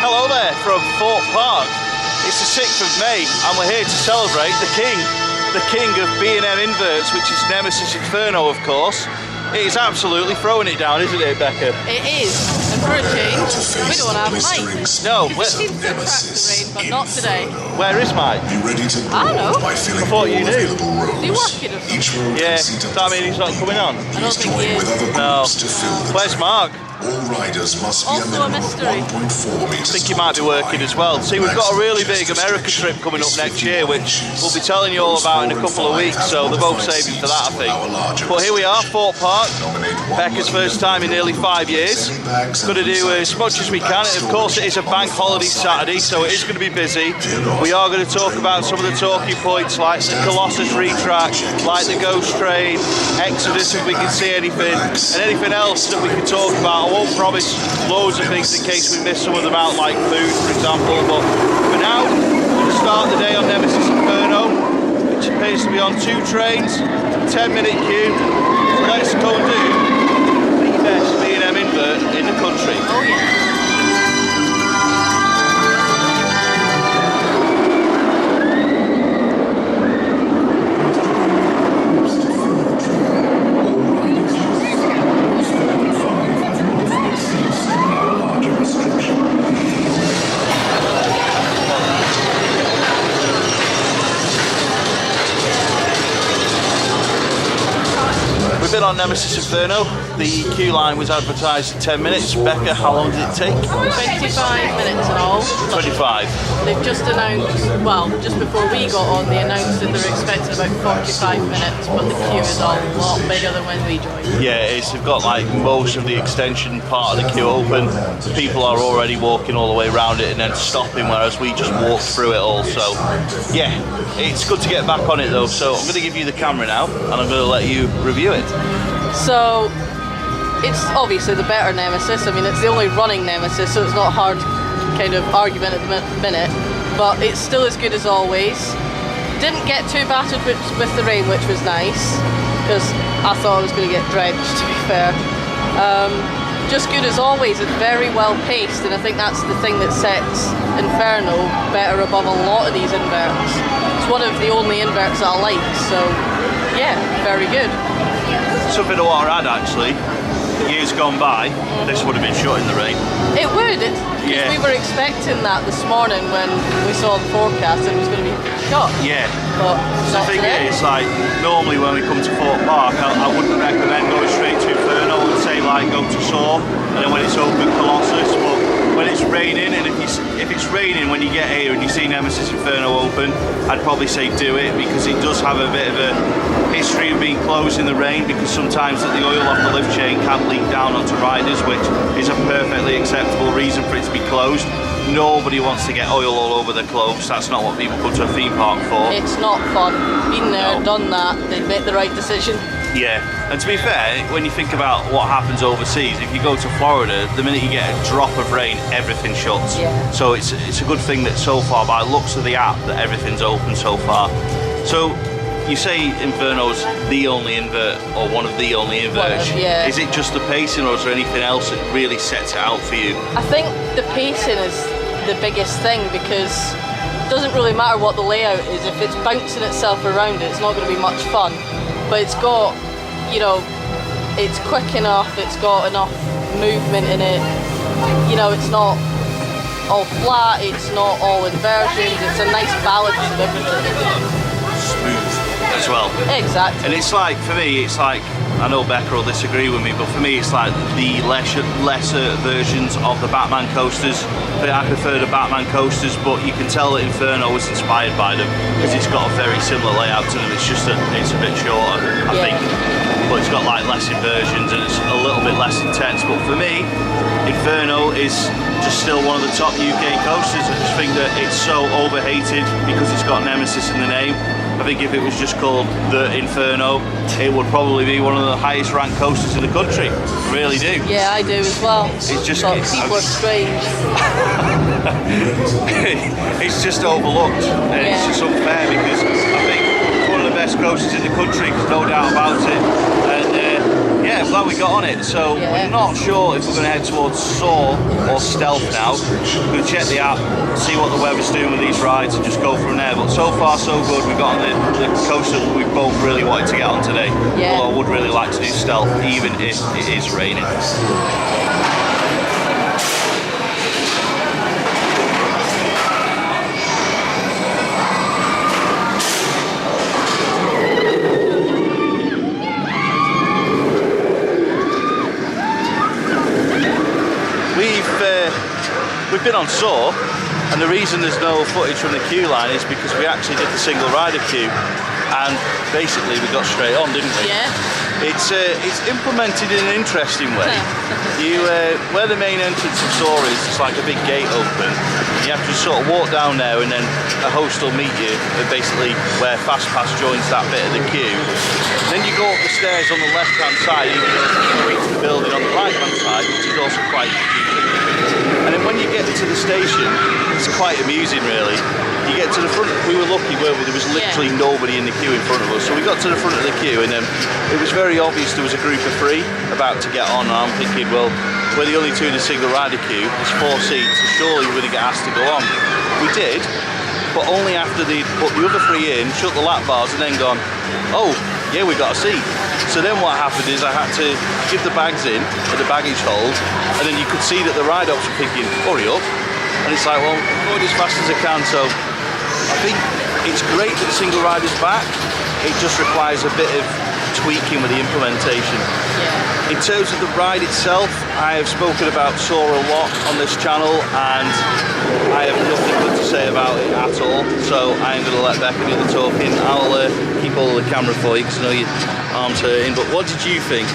Hello there from Thorpe Park. It's the 6th of May and we're here to celebrate the king of B&M inverts, which is Nemesis Inferno, of course. It is absolutely throwing it down, isn't it, Becca? It is, and for a change, we don't have Mike. No, we seem to attract the rain, but not today. Where is Mike? I don't know. I thought you knew. Is he working or something? Yeah, does that mean he's not coming on? I don't think he is. No. Where's Mark? All riders must Also be a minimum mystery. 1.4 meters. I think he might be working as well. See, we've got a really big America trip coming up next year, which we'll be telling you all about in a couple of weeks, so they're both saving for that, I think. But here we are, Thorpe Park. Becca's first time in nearly 5 years. Going to do as much as we can. And of course, it is a bank holiday Saturday, so it is going to be busy. We are going to talk about some of the talking points, like the Colossus retrack, like the Ghost Train, Exodus, if we can see anything, and anything else that we can talk about. I won't promise loads of things in case we miss some of them out, like food, for example. But for now, we're going to start the day on Nemesis Inferno, which appears to be on 2 trains, 10-minute queue. So let's go and do the best B&M invert in the country. Oh yeah. We've been on Nemesis Inferno. The queue line was advertised in 10 minutes. Becca, how long did it take? 25 minutes in all. 25. They've just announced, well, just before we got on, they announced that they're expecting about 45 minutes, but the queue is a lot bigger than when we joined. Yeah, it is. They've got like most of the extension part of the queue open. People are already walking all the way around it and then stopping, whereas we just walked through it all. So, yeah, it's good to get back on it though. So I'm going to give you the camera now and I'm going to let you review it. So, it's obviously the better Nemesis. I mean, it's the only running Nemesis, so it's not hard kind of argument at the minute, but it's still as good as always. Didn't get too battered with the rain, which was nice, because I thought I was going to get drenched, to be fair. Just good as always, and very well paced, and I think that's the thing that sets Inferno better above a lot of these inverts. It's one of the only inverts that I like, so yeah, very good. Something I want to add actually, years gone by, this would have been shut in the rain. It would, because we were expecting that this morning when we saw the forecast, it was going to be shut. Yeah. But The thing is, like, normally when we come to Thorpe Park, I wouldn't recommend going straight to Inferno. I would say, like, go to Thorpe, and then when it's open, Colossus. But when it's raining, and if it's raining when you get here and you see Nemesis Inferno open, I'd probably say do it, because it does have a bit of a history of being closed in the rain, because sometimes the oil off the lift chain can leak down onto riders, which is a perfectly acceptable reason for it to be closed. Nobody wants to get oil all over their clothes. That's not what people come to a theme park for. It's not fun. Been there, done that, they'd make the right decision. Yeah, and to be fair, when you think about what happens overseas, if you go to Florida, the minute you get a drop of rain, everything shuts. Yeah. So it's a good thing that so far, by the looks of the app, that everything's open so far. So you say Inferno's the only invert, or one of the only inverts. Yeah. Is it just the pacing, or is there anything else that really sets it out for you? I think the pacing is the biggest thing, because it doesn't really matter what the layout is. If it's bouncing itself around it's not going to be much fun. But it's got, you know, it's quick enough, it's got enough movement in it. You know, it's not all flat, it's not all inversions, it's a nice balance of everything. Smooth as well. Exactly. And it's like, for me, it's like, I know Becca will disagree with me, but for me it's like the lesser versions of the Batman coasters. I prefer the Batman coasters, but you can tell that Inferno was inspired by them, because it's got a very similar layout to them. It's just that it's a bit shorter, I think. But it's got like less inversions and it's a little bit less intense. But for me, Inferno is just still one of the top UK coasters. I just think that it's so overhated because it's got Nemesis in the name. I think if it was just called the Inferno, it would probably be one of the highest ranked coasters in the country. I really do. Yeah, I do as well. It's just people are strange. It's just overlooked, and it's just unfair, because I think it's one of the best coasters in the country, no doubt about it. And Yeah, I'm glad we got on it. So we're not sure if we're going to head towards Soar or Stealth now. We're going to check the app, see what the weather's doing with these rides, and just go from there. But so far, so good. We've got on the coaster that we both really wanted to get on today. Yeah. Although I would really like to do Stealth, even if it is raining. We've been on Soar, and the reason there's no footage from the queue line is because we actually did the single rider queue, and basically we got straight on, didn't we? Yeah. It's implemented in an interesting way. Where the main entrance of Soar is, it's like a big gate open. You have to sort of walk down there, and then a host will meet you at basically where Fast Pass joins that bit of the queue. Then you go up the stairs on the left-hand side, and you go into the building on the right-hand side, which is also quite confusing. And then when you get to the station, it's quite amusing really. You get to the front, we were lucky, weren't we? There was literally nobody in the queue in front of us. So we got to the front of the queue, and then it was very obvious there was a group of 3 about to get on. And I'm thinking, well, we're the only 2 in the single rider queue, there's 4 seats, so surely we're going to get asked to go on. We did, but only after they'd put the other 3 in, shut the lap bars, and then gone, oh, yeah, we got a seat. So then what happened is I had to give the bags in at the baggage hold, and then you could see that the ride-ups were thinking, hurry up. And it's like, well, I'm going as fast as I can. So I think it's great that single rider's back. It just requires a bit of tweaking with the implementation. Yeah. In terms of the ride itself, I have spoken about Soar a lot on this channel, and I have nothing good to say about it at all. So I'm going to let Becca do the talking. I'll keep all the camera for you because I know your arms hurting. But what did you think?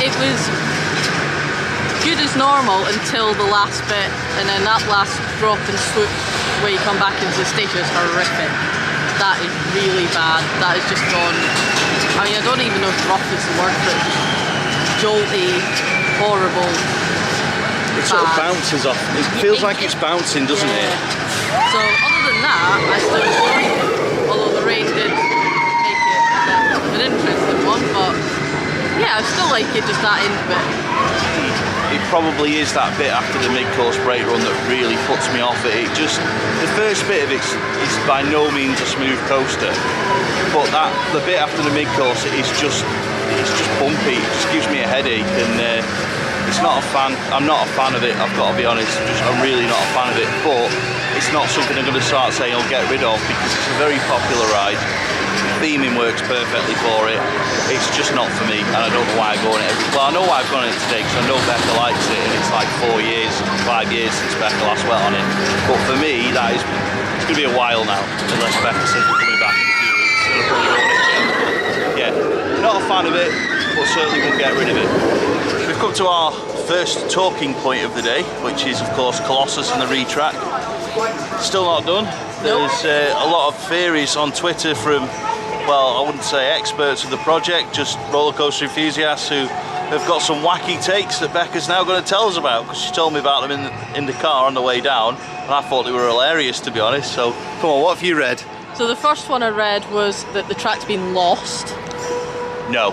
It was good as normal until the last bit, and then that last drop and swoop where you come back into the station is horrific. That is really bad. That has just gone, I mean, I don't even know if rough is the word for it. Jolty, horrible. It sort of bounces off. It feels like it's bouncing, doesn't it? So other than that, I still enjoyed it. Although the rain did make it an interesting one, but yeah, I still like it, just that end bit. It probably is that bit after the mid-course brake run that really puts me off it. The first bit of it is by no means a smooth coaster, but the bit after the mid-course is just bumpy. It just gives me a headache, and it's not a fan. I'm not a fan of it. I've got to be honest. I'm really not a fan of it. But it's not something I'm going to start saying I'll get rid of, because it's a very popular ride. Theming works perfectly for it. It's just not for me, and I don't know why I go on it well, I know why I've gone on it today, because I know Becca likes it, and it's like 5 years since Becca last went on it. But for me, it's going to be a while now, unless Becca says we're coming back in a few weeks, and I'll probably go on it again. But yeah, not a fan of it, but certainly won't get rid of it. We've come to our first talking point of the day, which is of course Colossus and the retrack. Still not done. There's a lot of theories on Twitter from, well, I wouldn't say experts of the project, just roller coaster enthusiasts who have got some wacky takes that Becca's now going to tell us about, because she told me about them in the car on the way down, and I thought they were hilarious, to be honest. So come on, what have you read? So the first one I read was that the track's been lost. No.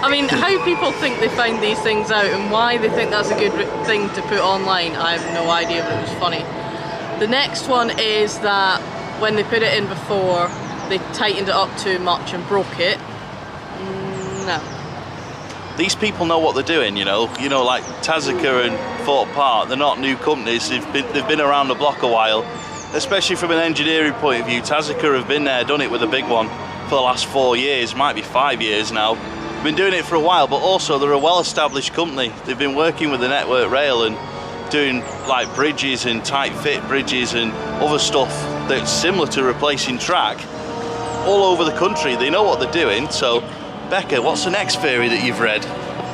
I mean, how people think they find these things out and why they think that's a good thing to put online, I have no idea, but it was funny. The next one is that when they put it in before, they tightened it up too much and broke it. No. These people know what they're doing, you know, like Tazica and Thorpe Park. They're not new companies. They've been around the block a while, especially from an engineering point of view. Tazica have been there, done it with a big one for the last 4 years, might be 5 years now. Been doing it for a while, but also they're a well-established company. They've been working with the Network Rail and doing like bridges and tight fit bridges and other stuff that's similar to replacing track all over the country. They know what they're doing. So Becca, what's the next theory that you've read?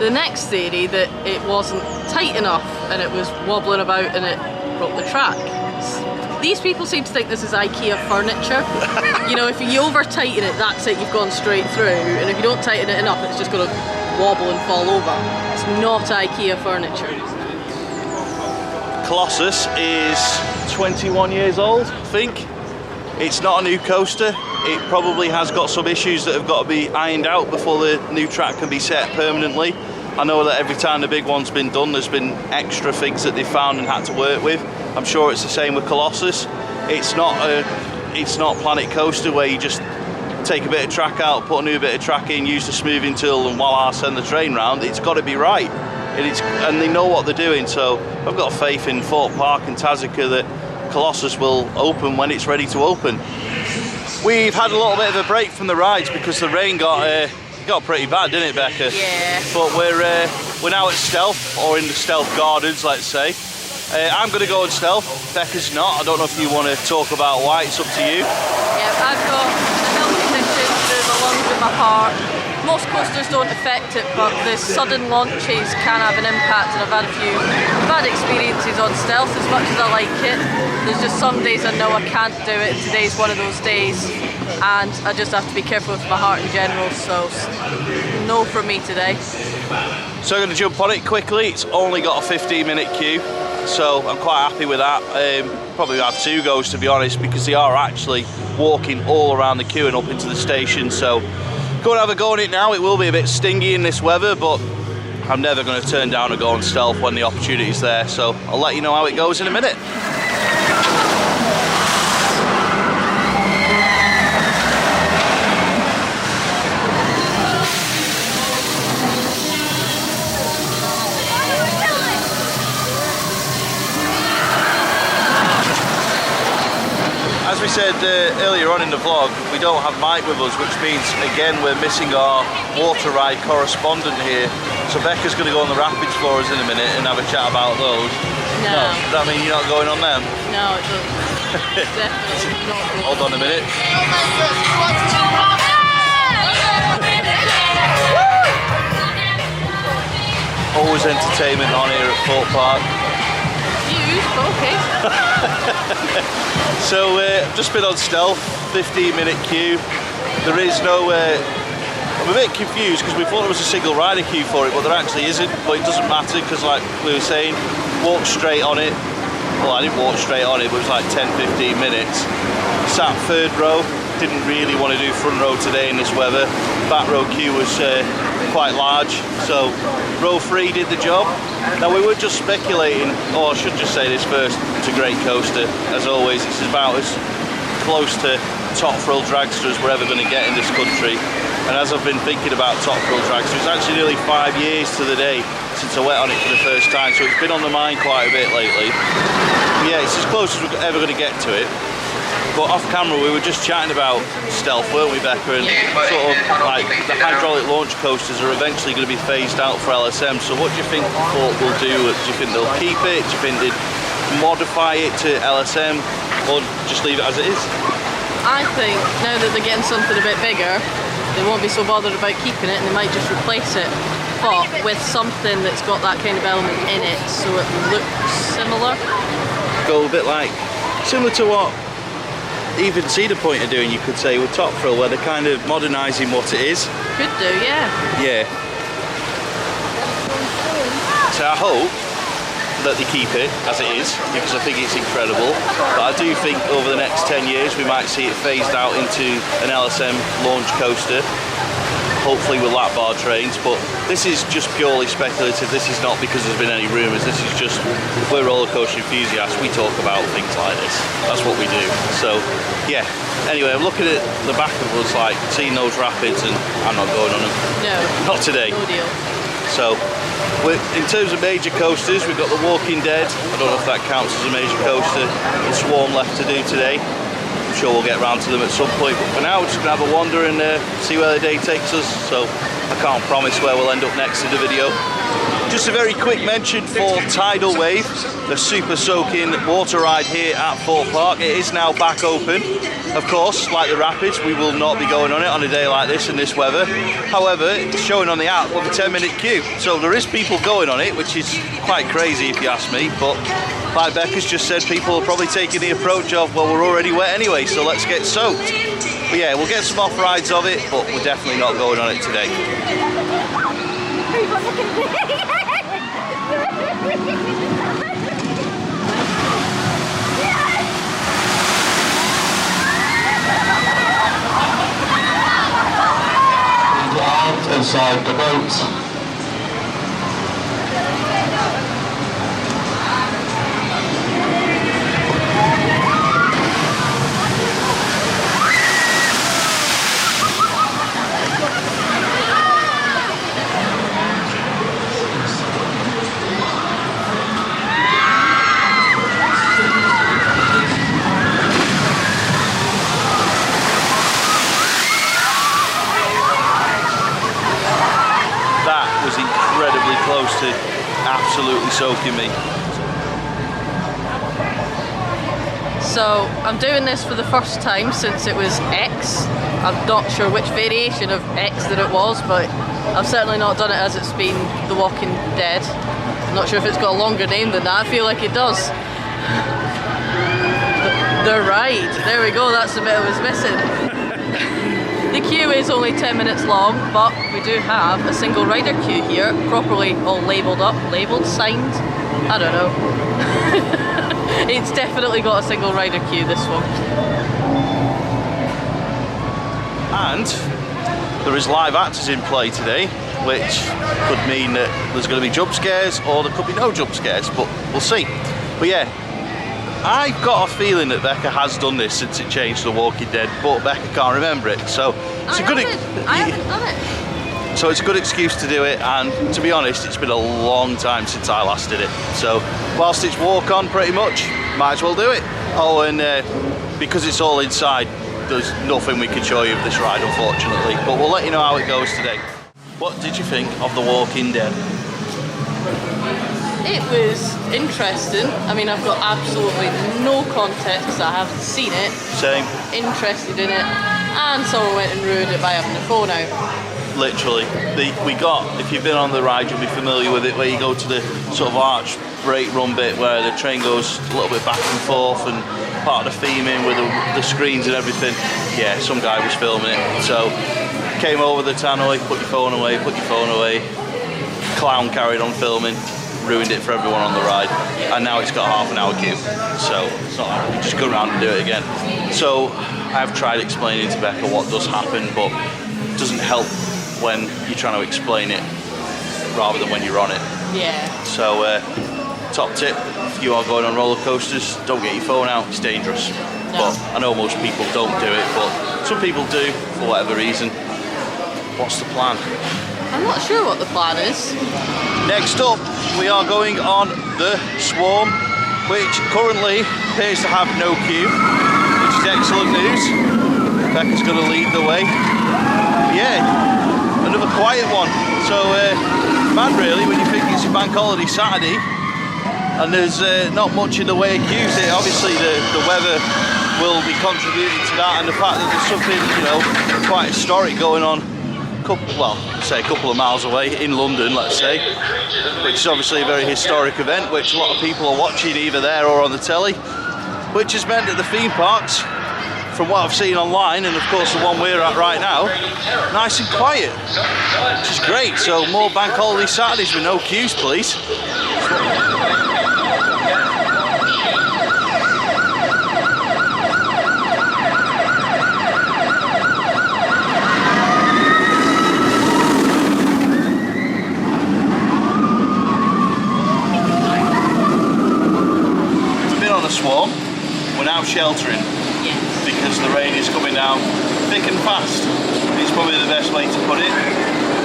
The next theory, that it wasn't tight enough and it was wobbling about and it broke the track. These people seem to think this is IKEA furniture. You know, if you over tighten it, that's it, you've gone straight through, and if you don't tighten it enough, it's just going to wobble and fall over. It's not IKEA furniture. Colossus is 21 years old, I think. It's not a new coaster. it probably has got some issues that have got to be ironed out before the new track can be set permanently. I know that every time the big one's been done, there's been extra things that they've found and had to work with. I'm sure it's the same with Colossus. It's not Planet Coaster where you just take a bit of track out, put a new bit of track in, use the smoothing tool, and voila, send the train round. It's got to be right, and they know what they're doing. So I've got faith in Thorpe Park and Tasika that Colossus will open when it's ready to open. We've had a little bit of a break from the rides because the rain got pretty bad, didn't it, Becca? Yeah. But we're now at Stealth, or in the Stealth Gardens, let's say. I'm going to go on Stealth. Becca's not. I don't know if you want to talk about why. It's up to you. Yeah, I've got a healthy section through the lungs of my heart. Most coasters don't affect it, but the sudden launches can have an impact, and I've had a few bad experiences on Stealth. As much as I like it, there's just some days I know I can't do it. Today's one of those days, and I just have to be careful with my heart in general, so no from me today. So I'm going to jump on it quickly. It's only got a 15-minute queue, so I'm quite happy with that. Probably have 2 goes, to be honest, because they are actually walking all around the queue and up into the station. So go and have a go on it now. It will be a bit stingy in this weather, but I'm never going to turn down a go on Stealth when the opportunity's there. So I'll let you know how it goes in a minute. As we said earlier on in the vlog, we don't have Mike with us, which means again we're missing our water ride correspondent here. So Becca's going to go on the rapids for us in a minute and have a chat about those. No. Does that mean you're not going on them? No, it doesn't. Definitely not. Hold on a minute. Always entertainment on here at Thorpe Park. Okay. So just been on Stealth, 15-minute queue. There is no, I'm a bit confused because we thought there was a single rider queue for it, but there actually isn't. But it doesn't matter because, like we were saying, walk straight on it. Well, I didn't walk straight on it, but it was like 10-15 minutes. Sat 3rd row, didn't really want to do front row today in this weather. Back row queue was quite large, so row 3 did the job. Now we were just speculating, or I should just say this first, it's a great coaster. As always, it's about as close to top thrill dragster as we're ever going to get in this country. And as I've been thinking about top thrill dragster, it's actually nearly 5 years to the day since I went on it for the first time, so it's been on the mind quite a bit lately. But yeah, it's as close as we're ever going to get to it. But off camera we were just chatting about Stealth, weren't we, Becca? And sort of like the hydraulic launch coasters are eventually going to be phased out for LSM. So what do you think Thorpe will do? Do you think they'll keep it? Do you think they'd modify it to LSM, or just leave it as it is? I think now that they're getting something a bit bigger, they won't be so bothered about keeping it, and they might just replace it. But with something that's got that kind of element in it, so it looks similar. Go a bit like similar to what even Cedar Point are doing, you could say, with Top Thrill, where they're kind of modernising what it is. Could do, yeah. Yeah. So I hope that they keep it as it is, because I think it's incredible. But I do think over the next 10 years we might see it phased out into an LSM launch coaster, hopefully with lap bar trains. But this is just purely speculative. This is not because there's been any rumours. This is just, we're roller coaster enthusiasts, we talk about things like this. That's what we do. So yeah, anyway, I'm looking at the back of us, like seeing those rapids, and I'm not going on them. No. Not today. No deal. So in terms of major coasters, we've got the Walking Dead. I don't know if that counts as a major coaster. The Swarm left to do today. I'm sure we'll get around to them at some point, but for now we're just going to have a wander and see where the day takes us. So I can't promise where we'll end up next in the video. Just a very quick mention for Tidal Wave, the super soaking water ride here at Thorpe Park. It is now back open. Of course, like the rapids, we will not be going on it on a day like this in this weather. However, it's showing on the app with a 10-minute queue. So there is people going on it, which is quite crazy if you ask me. But like Becca's just said, people are probably taking the approach of, well, we're already wet anyway, so let's get soaked. But yeah, we'll get some off rides of it, but we're definitely not going on it today. inside the boat. Close to absolutely soaking me. So I'm doing this for the first time since it was X. I'm not sure which variation of X that it was, but I've certainly not done it as it's been The Walking Dead. I'm not sure if it's got a longer name than that. I feel like it does. The ride. There we go, that's the bit I was missing. The queue is only 10 minutes long, but we do have a single rider queue here, properly all labelled up, signed, I don't know. It's definitely got a single rider queue, this one. And there is live actors in play today, which could mean that there's going to be jump scares or there could be no jump scares, but we'll see. But yeah, I've got a feeling that Becca has done this since it changed to The Walking Dead, but Becca can't remember it, so it's I haven't done it. So it's a good excuse to do it, and to be honest, it's been a long time since I last did it. So whilst it's walk on pretty much, might as well do it. Oh, and because it's all inside, there's nothing we can show you of this ride, unfortunately, but we'll let you know how it goes today. What did you think of The Walking Dead? It was interesting. I mean, I've got absolutely no context because I haven't seen it. Same. Interested in it, and someone went and ruined it by having the phone out. Literally. We got, if you've been on the ride, you'll be familiar with it, where you go to the sort of arch brake run bit where the train goes a little bit back and forth, and part of the theming with the screens and everything. Yeah, some guy was filming it. So, came over the tannoy, put your phone away, clown carried on filming, ruined it for everyone on the ride, and now it's got half an hour queue, so it's not like we can just go around and do it again. So I've tried explaining to Becca what does happen, but it doesn't help when you're trying to explain it rather than when you're on it. Yeah. So top tip, if you are going on roller coasters, don't get your phone out, it's dangerous. No. But I know most people don't do it, but some people do for whatever reason. What's the plan? I'm not sure what the plan is. Next up, we are going on the Swarm, which currently appears to have no queue, which is excellent news. Becca's going to lead the way. Yeah, another quiet one. So, mad really when you think it's a bank holiday Saturday and there's not much in the way of queues. Obviously the weather will be contributing to that, and the fact that there's something, you know, quite historic going on a couple of miles away in London, let's say, which is obviously a very historic event which a lot of people are watching either there or on the telly, which has meant that the theme parks, from what I've seen online, and of course the one we're at right now, nice and quiet, which is great. So more bank holiday Saturdays with no queues, please. Swarm, we're now sheltering because the rain is coming down thick and fast. It's probably the best way to put it.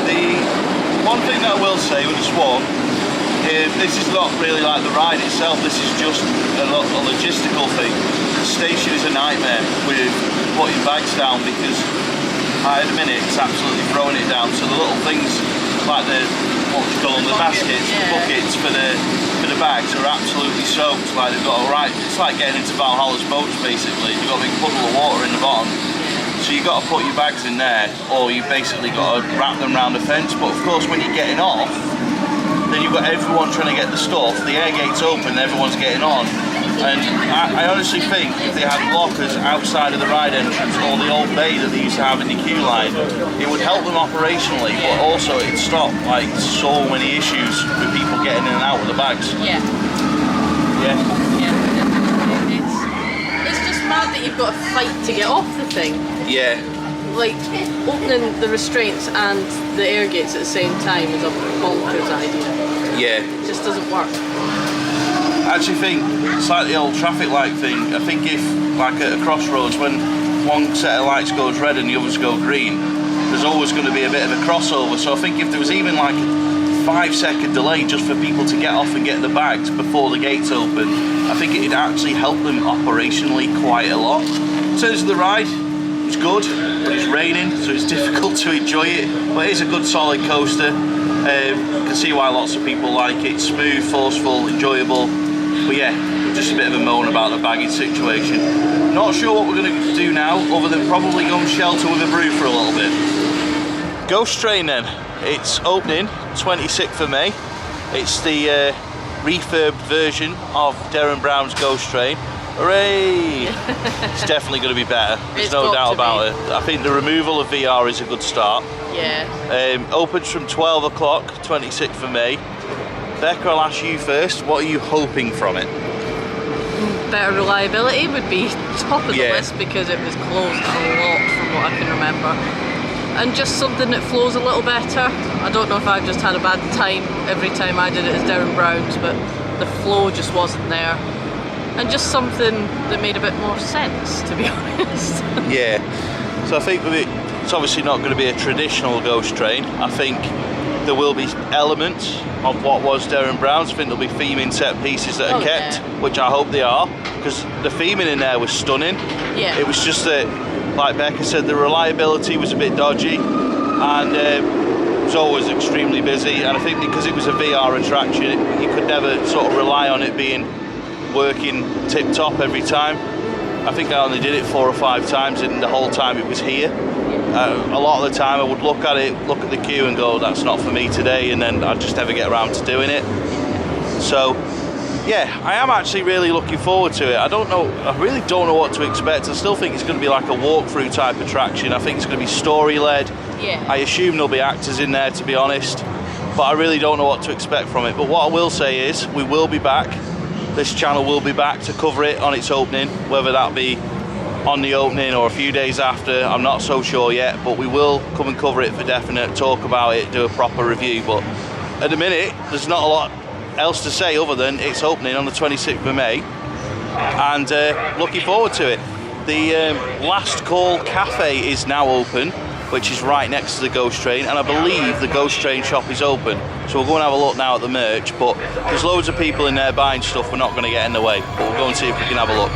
The one thing that I will say with the Swarm, this is not really like the ride itself, this is just a logistical thing. The station is a nightmare with putting bags down because at the minute it's absolutely throwing it down, so the little things like the baskets, the buckets for the bags are absolutely soaked. Like they've got it's like getting into Valhalla's boats basically. You've got a big puddle of water in the bottom, so you've got to put your bags in there, or you basically got to wrap them around the fence. But of course when you're getting off, then you've got everyone trying to get the stuff, the air gate's open, everyone's getting on. And I honestly think if they had lockers outside of the ride entrance or the old bay that they used to have in the queue line, it would help them operationally, but also it'd stop like so many issues with people getting in and out with the bags. Yeah. Yeah. Yeah. It's just mad that you've got to fight to get off the thing. Yeah. like opening the restraints and the air gates at the same time is a bonkers idea. Yeah. It just doesn't work. I actually think it's like the old traffic light thing. I think if, like at a crossroads, when one set of lights goes red and the others go green, there's always going to be a bit of a crossover. So I think if there was even like a 5-second delay just for people to get off and get the bags before the gates open, I think it'd actually help them operationally quite a lot. In terms of the ride, it's good, but it's raining, so it's difficult to enjoy it. But it is a good solid coaster. You can see why lots of people like it. Smooth, forceful, enjoyable. But yeah, just a bit of a moan about the baggage situation. Not sure what we're going to do now, other than probably go and shelter with a brew for a little bit. Ghost Train then. It's opening 26th of May. It's the refurbed version of Darren Brown's Ghost Train. Hooray! It's definitely going to be better. There's no doubt about it. I think the removal of VR is a good start. Yeah. Opens from 12 o'clock, 26th of May. Becca, I'll ask you first. What are you hoping from it? Better reliability would be top of the list because it was closed a lot from what I can remember. And just something that flows a little better. I don't know if I've just had a bad time every time I did it as Darren Brown's, but the flow just wasn't there. And just something that made a bit more sense, to be honest. Yeah. So I think it's obviously not going to be a traditional Ghost Train. I think there will be elements of what was Darren Brown's. I think there'll be theming set pieces that are kept, which I hope they are, because the theming in there was stunning. Yeah. It was just that, like Becca said, the reliability was a bit dodgy, and it was always extremely busy. And I think because it was a VR attraction, you could never sort of rely on it being working tip top every time. I think I only did it 4 or 5 times, and the whole time it was here. A lot of the time I would look at it, look at the queue and go, that's not for me today, and then I'd just never get around to doing it. So yeah, I am actually really looking forward to it. I really don't know what to expect. I still think it's going to be like a walkthrough type attraction. I think it's going to be story led. Yeah. I assume there'll be actors in there, to be honest, but I really don't know what to expect from it. But what I will say is we will be back. This channel will be back to cover it on its opening, whether that be on the opening or a few days after, I'm not so sure yet, but we will come and cover it for definite, talk about it, do a proper review. But at the minute, there's not a lot else to say other than it's opening on the 26th of May, and looking forward to it. The Last Call Cafe is now open, which is right next to the Ghost Train, and I believe the Ghost Train shop is open. So we'll go and have a look now at the merch, but there's loads of people in there buying stuff. We're not going to get in the way, but we'll go and see if we can have a look.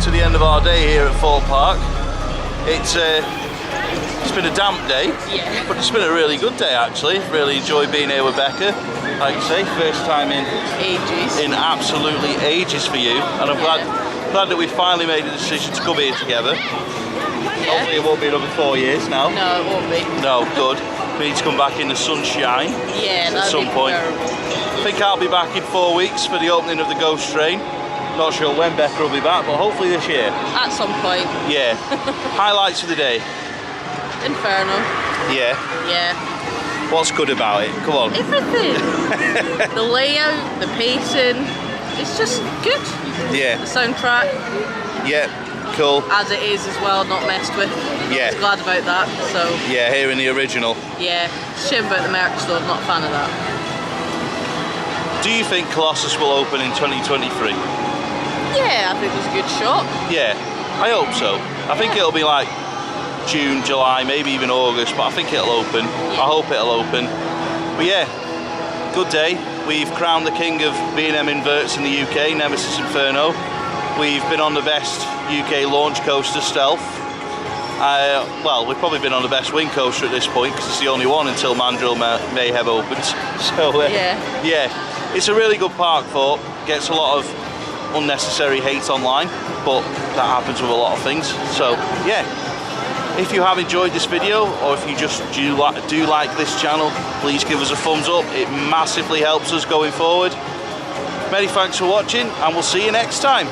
To the end of our day here at Thorpe Park. It's been a damp day, but it's been a really good day actually. Really enjoyed being here with Becca. Like you say, first time in ages. In absolutely ages for you, and I'm glad that we finally made a decision to come here together. Yeah. Hopefully it won't be another 4 years now. No, it won't be. No, good. We need to come back in the sunshine. Yeah, at some point. I think I'll be back in 4 weeks for the opening of the Ghost Train. Not sure when Becca will be back, but hopefully this year. At some point. Yeah. Highlights of the day? Inferno. Yeah. Yeah. What's good about it? Come on. Everything. The layout, the pacing, it's just good. Yeah. The soundtrack. Yeah. Cool. As it is as well, not messed with. Yeah. I was glad about that. So. Yeah, here in the original. Yeah. Shame about the merch though, not a fan of that. Do you think Colossus will open in 2023? Yeah, I think there's a good shot. Yeah, I hope so. I think it'll be like June, July, maybe even August, but I think it'll open. Yeah. I hope it'll open. But yeah, good day. We've crowned the king of B&M inverts in the UK, Nemesis Inferno. We've been on the best UK launch coaster, Stealth. Well, we've probably been on the best wing coaster at this point because it's the only one until Mandrill Mayhem opens. So yeah, it's a really good park. Thorpe gets a lot of unnecessary hate online, but that happens with a lot of things. So yeah, if you have enjoyed this video, or if you just do like this channel, please give us a thumbs up. It massively helps us going forward. Many thanks for watching, and we'll see you next time.